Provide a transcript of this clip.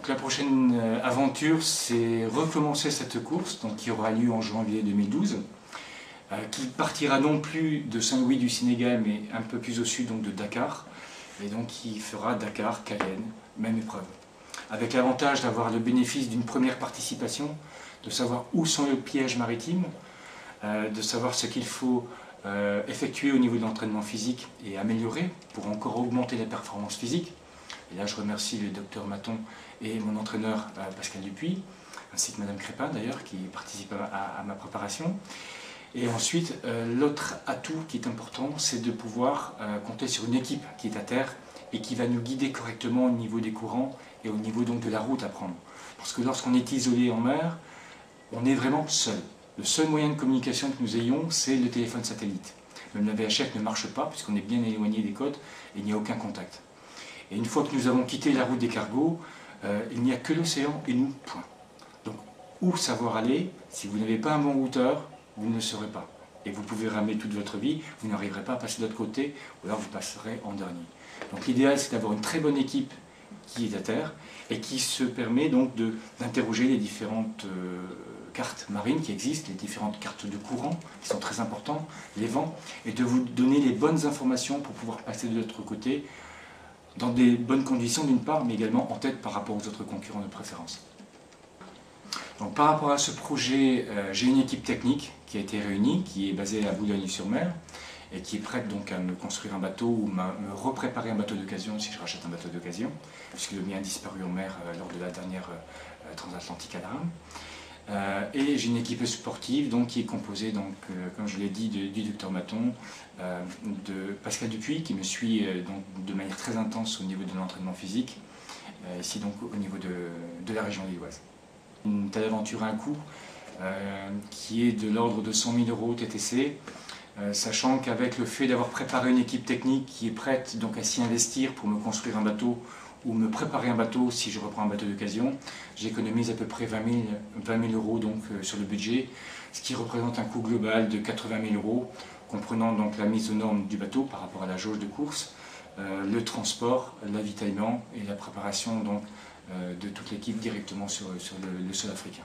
Donc la prochaine aventure, c'est recommencer cette course donc, qui aura lieu en janvier 2012, qui partira non plus de Saint-Louis du Sénégal, mais un peu plus au sud donc de Dakar, et donc qui fera Dakar-Cayenne, même épreuve. Avec l'avantage d'avoir le bénéfice d'une première participation, de savoir où sont les pièges maritimes, de savoir ce qu'il faut effectuer au niveau de l'entraînement physique et améliorer pour encore augmenter la performance physique. Et là, je remercie le docteur Maton et mon entraîneur Pascal Dupuis, ainsi que Madame Crépin d'ailleurs, qui participe à ma préparation. Et ensuite, l'autre atout qui est important, c'est de pouvoir compter sur une équipe qui est à terre et qui va nous guider correctement au niveau des courants et au niveau donc de la route à prendre. Parce que lorsqu'on est isolé en mer, on est vraiment seul. Le seul moyen de communication que nous ayons, c'est le téléphone satellite. Même la VHF ne marche pas puisqu'on est bien éloigné des côtes et il n'y a aucun contact. Et une fois que nous avons quitté la route des cargos, il n'y a que l'océan et nous, point. Donc, où savoir aller? Si vous n'avez pas un bon routeur, vous ne le saurez pas. Et vous pouvez ramer toute votre vie, vous n'arriverez pas à passer de l'autre côté, ou alors vous passerez en dernier. Donc l'idéal, c'est d'avoir une très bonne équipe qui est à terre, et qui se permet donc d'interroger les différentes cartes marines qui existent, les différentes cartes de courant, qui sont très importantes, les vents, et de vous donner les bonnes informations pour pouvoir passer de l'autre côté, dans des bonnes conditions d'une part, mais également en tête par rapport aux autres concurrents de préférence. Donc, par rapport à ce projet, j'ai une équipe technique qui a été réunie, qui est basée à Boulogne-sur-Mer et qui est prête donc à me construire un bateau ou me repréparer un bateau d'occasion si je rachète un bateau d'occasion, puisque le mien a disparu en mer lors de la dernière transatlantique à la rame. Et j'ai une équipe sportive donc, qui est composée, donc, comme je l'ai dit, du docteur Maton, de Pascal Dupuis qui me suit donc, de manière très intense au niveau de l'entraînement physique, ici donc au niveau de la région lilloise. Une telle aventure a un coût qui est de l'ordre de 100 000 € TTC, sachant qu'avec le fait d'avoir préparé une équipe technique qui est prête donc, à s'y investir pour me construire un bateau ou me préparer un bateau si je reprends un bateau d'occasion, j'économise à peu près 20 000 € donc, sur le budget, ce qui représente un coût global de 80 000 € comprenant donc la mise aux normes du bateau par rapport à la jauge de course, le transport, l'avitaillement et la préparation donc, de toute l'équipe directement sur le sol africain.